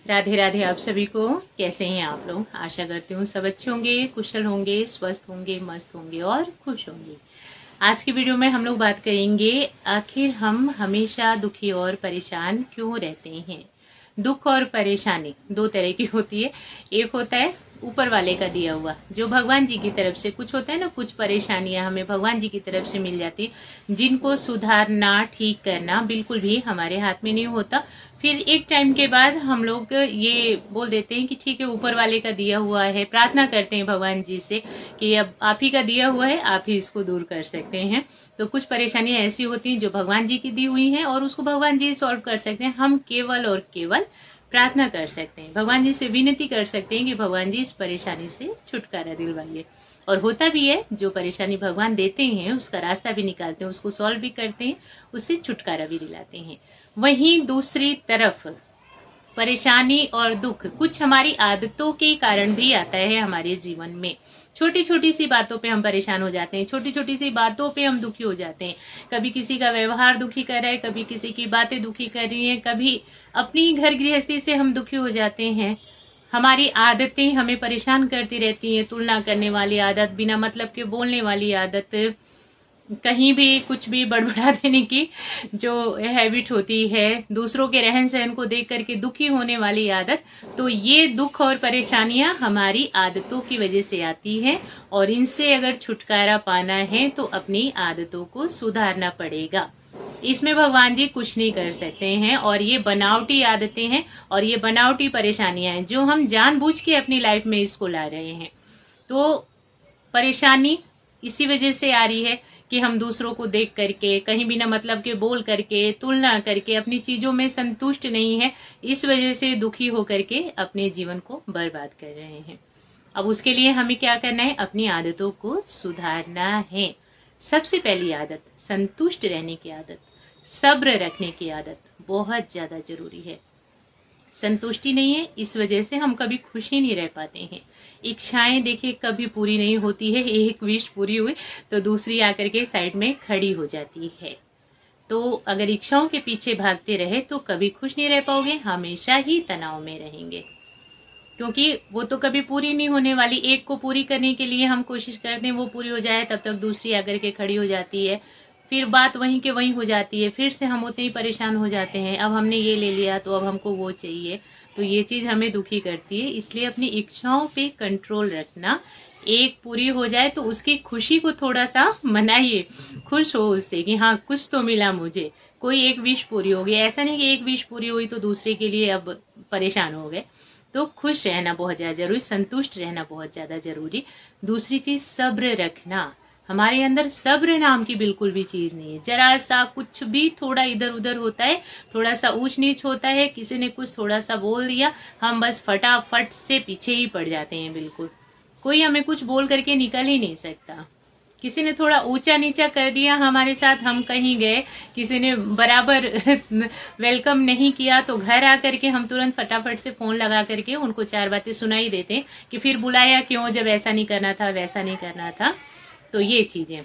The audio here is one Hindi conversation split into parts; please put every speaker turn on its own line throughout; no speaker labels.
राधे राधे आप सभी को। कैसे हैं आप लोग? आशा करती हूँ सब अच्छे होंगे, कुशल होंगे, स्वस्थ होंगे, मस्त होंगे और खुश होंगे। आज की वीडियो में हम लोग बात करेंगे, आखिर हम हमेशा दुखी और परेशान क्यों रहते हैं। दुख और परेशानी दो तरह की होती है। एक होता है ऊपर वाले का दिया हुआ, जो भगवान जी की तरफ से कुछ होता है ना, कुछ परेशानियां हमें भगवान जी की तरफ से मिल जाती, जिनको सुधारना, ठीक करना बिल्कुल भी हमारे हाथ में नहीं होता। फिर एक टाइम के बाद हम लोग ये बोल देते हैं कि ठीक है, ऊपर वाले का दिया हुआ है, प्रार्थना करते हैं भगवान जी से कि अब आप ही का दिया हुआ है, आप ही इसको दूर कर सकते हैं। तो कुछ परेशानियां ऐसी होती हैं जो भगवान जी की दी हुई हैं और उसको भगवान जी सॉल्व कर सकते हैं। हम केवल और केवल प्रार्थना कर सकते हैं, भगवान जी से विनती कर सकते हैं कि भगवान जी इस परेशानी से छुटकारा दिलवाइए। और होता भी है, जो परेशानी भगवान देते हैं उसका रास्ता भी निकालते हैं, उसको सॉल्व भी करते हैं, उससे छुटकारा भी दिलाते हैं। वहीं दूसरी तरफ परेशानी और दुख कुछ हमारी आदतों के कारण भी आता है हमारे जीवन में। छोटी छोटी सी बातों पे हम परेशान हो जाते हैं, छोटी छोटी सी बातों पे हम दुखी हो जाते हैं। कभी किसी का व्यवहार दुखी कर रहा है, कभी किसी की बातें दुखी कर रही हैं, कभी अपनी घर गृहस्थी से हम दुखी हो जाते हैं। हमारी आदतें हमें परेशान करती रहती हैं, तुलना करने वाली आदत, बिना मतलब के बोलने वाली आदत, कहीं भी कुछ भी बड़बड़ा देने की जो हैबिट होती है, दूसरों के रहन सहन को देख करके दुखी होने वाली आदत। तो ये दुख और परेशानियां हमारी आदतों की वजह से आती हैं और इनसे अगर छुटकारा पाना है तो अपनी आदतों को सुधारना पड़ेगा। इसमें भगवान जी कुछ नहीं कर सकते हैं और ये बनावटी आदतें हैं और ये बनावटी परेशानियां हैं जो हम जानबूझ के अपनी लाइफ में इसको ला रहे हैं। तो परेशानी इसी वजह से आ रही है कि हम दूसरों को देख करके, कहीं बिना मतलब के बोल करके, तुलना करके अपनी चीजों में संतुष्ट नहीं है, इस वजह से दुखी होकर के अपने जीवन को बर्बाद कर रहे हैं। अब उसके लिए हमें क्या करना है? अपनी आदतों को सुधारना है। सबसे पहली आदत संतुष्ट रहने की आदत, सब्र रखने की आदत बहुत ज्यादा जरूरी है। संतुष्टि नहीं है, इस वजह से हम कभी खुश ही नहीं रह पाते हैं। इच्छाएं देखिए कभी पूरी नहीं होती है, एक विश पूरी हुई तो दूसरी आकर के साइड में खड़ी हो जाती है। तो अगर इच्छाओं के पीछे भागते रहे तो कभी खुश नहीं रह पाओगे, हमेशा ही तनाव में रहेंगे, क्योंकि वो तो कभी पूरी नहीं होने वाली। एक को पूरी करने के लिए हम कोशिश करते हैं, वो पूरी हो जाए, तब तक दूसरी आकर के खड़ी हो जाती है, फिर बात वहीं के वहीं हो जाती है, फिर से हम उतने ही परेशान हो जाते हैं। अब हमने ये ले लिया तो अब हमको वो चाहिए, तो ये चीज हमें दुखी करती है। इसलिए अपनी इच्छाओं पे कंट्रोल रखना। एक पूरी हो जाए तो उसकी खुशी को थोड़ा सा मनाइए, खुश हो उससे कि हाँ कुछ तो मिला मुझे, कोई एक विश पूरी हो गई। ऐसा नहीं कि एक विश पूरी हुई तो दूसरे के लिए अब परेशान हो गए। तो खुश रहना बहुत ज्यादा जरूरी, संतुष्ट रहना बहुत ज्यादा जरूरी। दूसरी चीज सब्र रखना। हमारे अंदर सब्र नाम की बिल्कुल भी चीज नहीं है। जरा सा कुछ भी थोड़ा इधर उधर होता है, थोड़ा सा ऊंच नीच होता है, किसी ने कुछ थोड़ा सा बोल दिया, हम बस फटाफट से पीछे ही पड़ जाते हैं। बिल्कुल कोई हमें कुछ बोल करके निकल ही नहीं सकता। किसी ने थोड़ा ऊंचा नीचा कर दिया हमारे साथ, हम कहीं गए, किसी ने बराबर वेलकम नहीं किया, तो घर आकर के हम तुरंत फटाफट से फोन लगा करके उनको चार बातें सुनाई देते हैं कि फिर बुलाया क्यों, जब ऐसा नहीं करना था, वैसा नहीं करना था। तो ये चीजें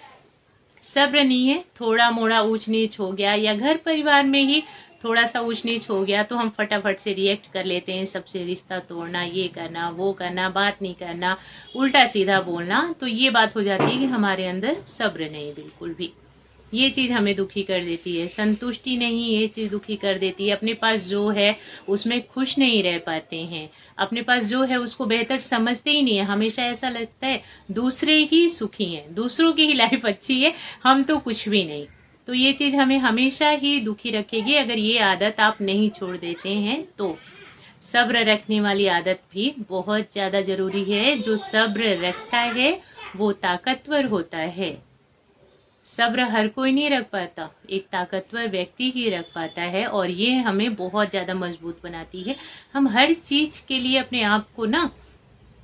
सब्र नहीं है। थोड़ा मोड़ा ऊंच नीच हो गया या घर परिवार में ही थोड़ा सा ऊंच नीच हो गया तो हम फटाफट से रिएक्ट कर लेते हैं, सबसे रिश्ता तोड़ना, ये करना, वो करना, बात नहीं करना, उल्टा सीधा बोलना। तो ये बात हो जाती है कि हमारे अंदर सब्र नहीं बिल्कुल भी। ये चीज हमें दुखी कर देती है। संतुष्टि नहीं, ये चीज दुखी कर देती है। अपने पास जो है उसमें खुश नहीं रह पाते हैं, अपने पास जो है उसको बेहतर समझते ही नहीं है। हमेशा ऐसा लगता है दूसरे ही सुखी हैं, दूसरों की ही लाइफ अच्छी है, हम तो कुछ भी नहीं। तो ये चीज हमें हमेशा ही दुखी रखेगी अगर ये आदत आप नहीं छोड़ देते हैं तो। सब्र रखने वाली आदत भी बहुत ज्यादा जरूरी है। जो सब्र रखता है वो ताकतवर होता है। सब्र हर कोई नहीं रख पाता, एक ताकतवर व्यक्ति ही रख पाता है और ये हमें बहुत ज्यादा मजबूत बनाती है। हम हर चीज के लिए अपने आप को ना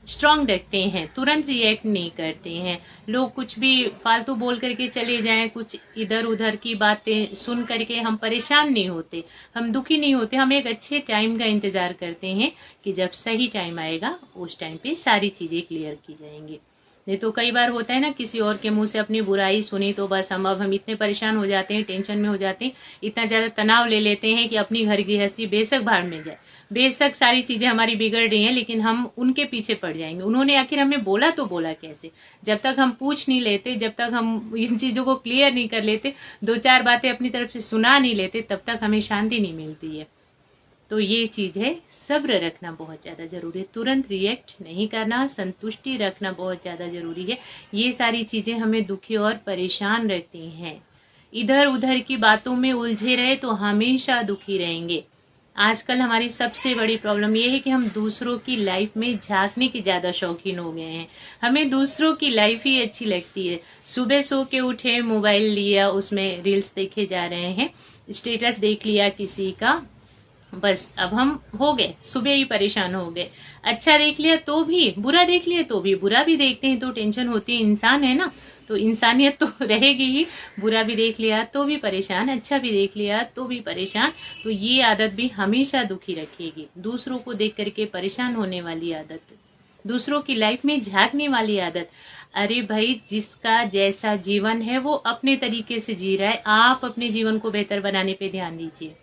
स्ट्रांग रखते हैं, तुरंत रिएक्ट नहीं करते हैं। लोग कुछ भी फालतू बोल करके चले जाएं, कुछ इधर उधर की बातें सुन करके हम परेशान नहीं होते, हम दुखी नहीं होते। हम एक अच्छे टाइम का इंतजार करते हैं कि जब सही टाइम आएगा उस टाइम पे सारी चीजें क्लियर की जाएंगी। नहीं तो कई बार होता है ना, किसी और के मुंह से अपनी बुराई सुनी तो बस हम इतने परेशान हो जाते हैं, टेंशन में हो जाते हैं, इतना ज्यादा तनाव ले लेते हैं कि अपनी घर गृहस्थी बेशक भाड़ में जाए, बेशक सारी चीजें हमारी बिगड़ रही हैं, लेकिन हम उनके पीछे पड़ जाएंगे। उन्होंने आखिर हमें बोला तो बोला कैसे? जब तक हम पूछ नहीं लेते, जब तक हम इन चीजों को क्लियर नहीं कर लेते, दो चार बातें अपनी तरफ से सुना नहीं लेते, तब तक हमें शांति नहीं मिलती है। तो ये चीज है, सब्र रखना बहुत ज्यादा जरूरी है, तुरंत रिएक्ट नहीं करना, संतुष्टि रखना बहुत ज्यादा जरूरी है। ये सारी चीजें हमें दुखी और परेशान रखती हैं। इधर उधर की बातों में उलझे रहे तो हमेशा दुखी रहेंगे। आजकल हमारी सबसे बड़ी प्रॉब्लम ये है कि हम दूसरों की लाइफ में झांकने की ज्यादा शौकीन हो गए हैं। हमें दूसरों की लाइफ ही अच्छी लगती है। सुबह सो के उठे, मोबाइल लिया, उसमें रील्स देखे जा रहे हैं, स्टेटस देख लिया किसी का, बस अब हम हो गए, सुबह ही परेशान हो गए। अच्छा देख लिया तो भी, बुरा देख लिया तो भी, बुरा भी देखते हैं तो टेंशन होती है, इंसान है ना, तो इंसानियत तो रहेगी ही। बुरा भी देख लिया तो भी परेशान, अच्छा भी देख लिया तो भी परेशान। तो ये आदत भी हमेशा दुखी रखेगी। दूसरों को देख करके परेशान होने वाली आदत, दूसरों की लाइफ में झांकने वाली आदत। अरे भाई, जिसका जैसा जीवन है वो अपने तरीके से जी रहा है, आप अपने जीवन को बेहतर बनाने पे ध्यान दीजिए।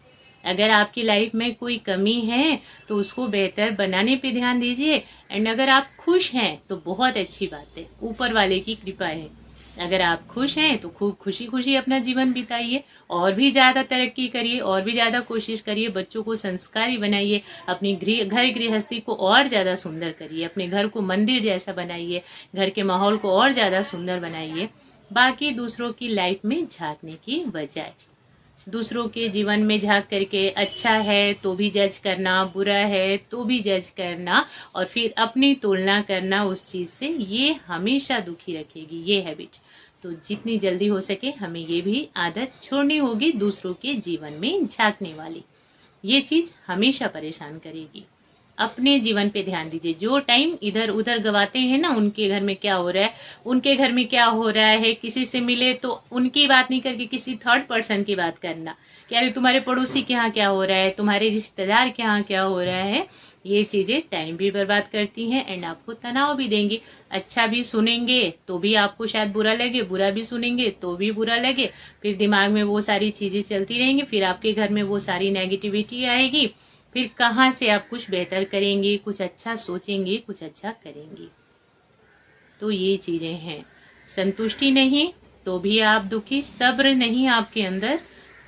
अगर आपकी लाइफ में कोई कमी है तो उसको बेहतर बनाने पे ध्यान दीजिए। एंड अगर आप खुश हैं तो बहुत अच्छी बात है, ऊपर वाले की कृपा है। अगर आप खुश हैं तो खूब खुशी खुशी अपना जीवन बिताइए, और भी ज्यादा तरक्की करिए, और भी ज्यादा कोशिश करिए, बच्चों को संस्कारी बनाइए, अपनी घर गृहस्थी को और ज्यादा सुंदर करिए, अपने घर को मंदिर जैसा बनाइए, घर के माहौल को और ज्यादा सुंदर बनाइए। बाकी दूसरों की लाइफ में झांकने की बजाय, दूसरों के जीवन में झांक करके अच्छा है तो भी जज करना, बुरा है तो भी जज करना, और फिर अपनी तुलना करना उस चीज से, ये हमेशा दुखी रखेगी, ये हैबिट। तो जितनी जल्दी हो सके हमें ये भी आदत छोड़नी होगी, दूसरों के जीवन में झांकने वाली। ये चीज हमेशा परेशान करेगी। अपने जीवन पे ध्यान दीजिए। जो टाइम इधर उधर गवाते हैं ना, उनके घर में क्या हो रहा है, उनके घर में क्या हो रहा है, किसी से मिले तो उनकी बात नहीं करके किसी थर्ड पर्सन की बात करना कि अरे तुम्हारे पड़ोसी के यहाँ क्या हो रहा है, तुम्हारे रिश्तेदार के यहाँ क्या हो रहा है। ये चीजें टाइम भी बर्बाद करती हैं एंड आपको तनाव भी देंगी। अच्छा भी सुनेंगे तो भी आपको शायद बुरा लगे, बुरा भी सुनेंगे तो भी बुरा लगे, फिर दिमाग में वो सारी चीजें चलती रहेंगी, फिर आपके घर में वो सारी नेगेटिविटी आएगी। फिर कहाँ से आप कुछ बेहतर करेंगे, कुछ अच्छा सोचेंगे, कुछ अच्छा करेंगे। तो ये चीजें हैं। संतुष्टि नहीं तो भी आप दुखी, सब्र नहीं आपके अंदर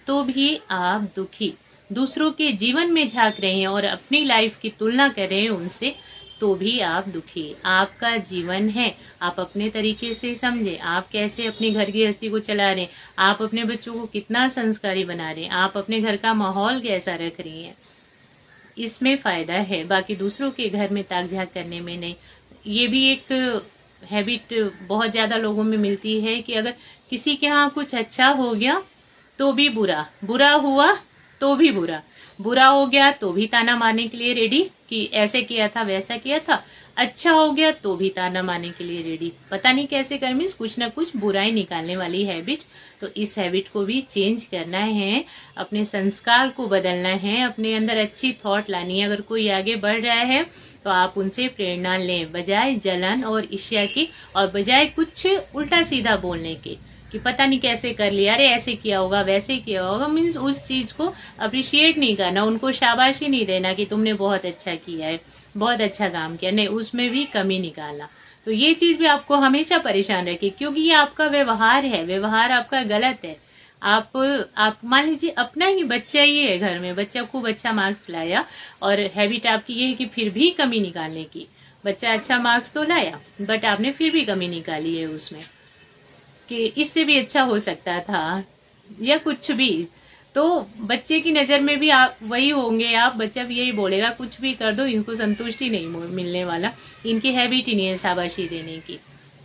तो भी आप दुखी, दूसरों के जीवन में झांक रहे हैं और अपनी लाइफ की तुलना कर रहे हैं उनसे, तो भी आप दुखी। आपका जीवन है, आप अपने तरीके से समझे, आप कैसे अपनी घर गृहस्थी को चला रहे हैं, आप अपने बच्चों को कितना संस्कारी बना रहे हैं, आप अपने घर का माहौल कैसा रख रही हैं, इसमें फायदा है। बाकी दूसरों के घर में ताक झाक करने में नहीं। ये भी एक हैबिट बहुत ज्यादा लोगों में मिलती है कि अगर किसी के यहाँ कुछ अच्छा हो गया तो भी बुरा, बुरा हुआ तो भी बुरा, बुरा हो गया तो भी ताना मारने के लिए रेडी कि ऐसे किया था वैसा किया था, अच्छा हो गया तो भी ताना मारने के लिए रेडी। पता नहीं कैसे कर मिस कुछ ना कुछ बुराई निकालने वाली हैबिट। तो इस हैबिट को भी चेंज करना है, अपने संस्कार को बदलना है, अपने अंदर अच्छी थॉट लानी है। अगर कोई आगे बढ़ रहा है तो आप उनसे प्रेरणा लें, बजाय जलन और ईर्ष्या की, और बजाय कुछ उल्टा सीधा बोलने के कि पता नहीं कैसे कर लिया, अरे ऐसे किया होगा वैसे किया होगा। मीन्स उस चीज को अप्रिशिएट नहीं करना, उनको शाबाशी नहीं देना कि तुमने बहुत अच्छा किया है, बहुत अच्छा काम किया, नहीं, उसमें भी कमी निकालना। तो ये चीज भी आपको हमेशा परेशान रखे, क्योंकि ये आपका व्यवहार है, व्यवहार आपका गलत है। आप मान लीजिए अपना ही बच्चा ही है, घर में बच्चा खूब अच्छा मार्क्स लाया और हैबिट आपकी ये है कि फिर भी कमी निकालने की। बच्चा अच्छा मार्क्स तो लाया बट आपने फिर भी कमी निकाली है उसमें कि इससे भी अच्छा हो सकता था या कुछ भी। तो बच्चे की नजर में भी आप वही होंगे, आप बच्चा भी यही बोलेगा कुछ भी कर दो, इनको संतुष्टि नहीं मिलने वाला, इनकी हैबिट ही नहीं है शाबाशी देने की।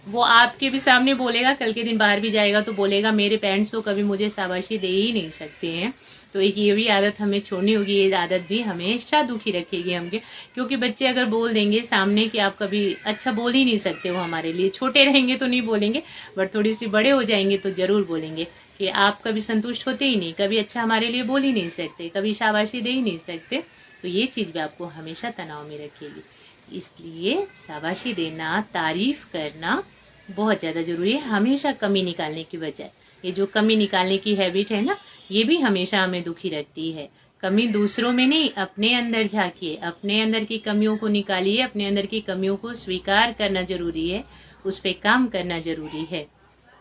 वो आपके भी सामने बोलेगा, कल के दिन बाहर भी जाएगा तो बोलेगा मेरे पेरेंट्स तो कभी मुझे शाबाशी दे ही नहीं सकते हैं। तो एक ये भी आदत हमें छोड़नी होगी, ये आदत भी हमेशा दुखी रखेगी हमें, क्योंकि बच्चे अगर बोल देंगे सामने कि आप कभी अच्छा बोल ही नहीं सकते हो हमारे लिए, छोटे रहेंगे तो नहीं बोलेंगे बट थोड़ी सी बड़े हो जाएंगे तो जरूर बोलेंगे कि आप कभी संतुष्ट होते ही नहीं, कभी अच्छा हमारे लिए बोल ही नहीं सकते, कभी शाबाशी दे ही नहीं सकते। तो ये चीज भी आपको हमेशा तनाव में रखेगी। इसलिए शाबाशी देना, तारीफ करना बहुत ज्यादा जरूरी है, हमेशा कमी निकालने की बजाय। ये जो कमी निकालने की हैबिट है ना, ये भी हमेशा हमें दुखी रखती है। कमी दूसरों में नहीं, अपने अंदर झांकिए, अपने अंदर की कमियों को निकालिए, अपने अंदर की कमियों को स्वीकार करना जरूरी है, उस पे काम करना जरूरी है।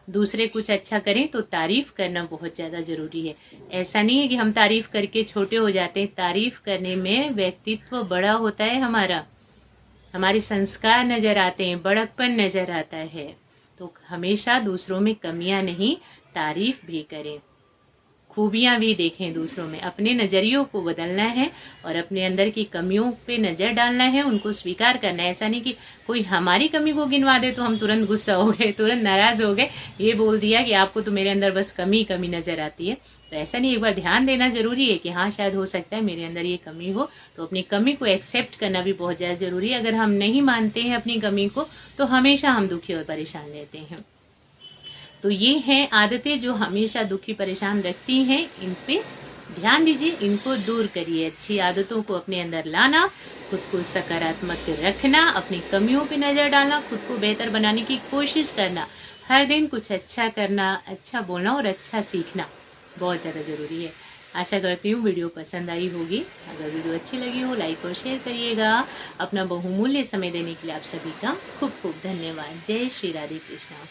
दूसरे कुछ अच्छा करें तो तारीफ करना बहुत ज्यादा जरूरी है। ऐसा नहीं है कि हम तारीफ करके छोटे हो जाते हैं, तारीफ करने में व्यक्तित्व बड़ा होता है हमारा, हमारे संस्कार नजर आते हैं, बड़कपन नजर आता है। तो हमेशा दूसरों में कमियां नहीं, तारीफ भी करें, खूबियां भी देखें दूसरों में। अपने नजरियों को बदलना है और अपने अंदर की कमियों पे नजर डालना है, उनको स्वीकार करना है। ऐसा नहीं कि कोई हमारी कमी को गिनवा दे तो हम तुरंत गुस्सा हो गए, तुरंत नाराज हो गए, ये बोल दिया कि आपको तो मेरे अंदर बस कमी कमी नजर आती है। तो ऐसा नहीं, एक बार ध्यान देना जरूरी है कि हाँ शायद हो सकता है मेरे अंदर ये कमी हो, तो अपनी कमी को एक्सेप्ट करना भी बहुत ज्यादा जरूरी है। अगर हम नहीं मानते हैं अपनी कमी को तो हमेशा हम दुखी और परेशान रहते हैं। तो ये हैं आदतें जो हमेशा दुखी परेशान रखती हैं, इन पे ध्यान दीजिए, इनको दूर करिए। अच्छी आदतों को अपने अंदर लाना, खुद को सकारात्मक रखना, अपनी कमियों पे नजर डालना, खुद को बेहतर बनाने की कोशिश करना, हर दिन कुछ अच्छा करना, अच्छा बोलना और अच्छा सीखना बहुत ज़्यादा ज़रूरी है। आशा करती हूँ वीडियो पसंद आई होगी। अगर वीडियो अच्छी लगी हो लाइक और शेयर करिएगा। अपना बहुमूल्य समय देने के लिए आप सभी का खूब खूब धन्यवाद। जय श्री राधे कृष्णा।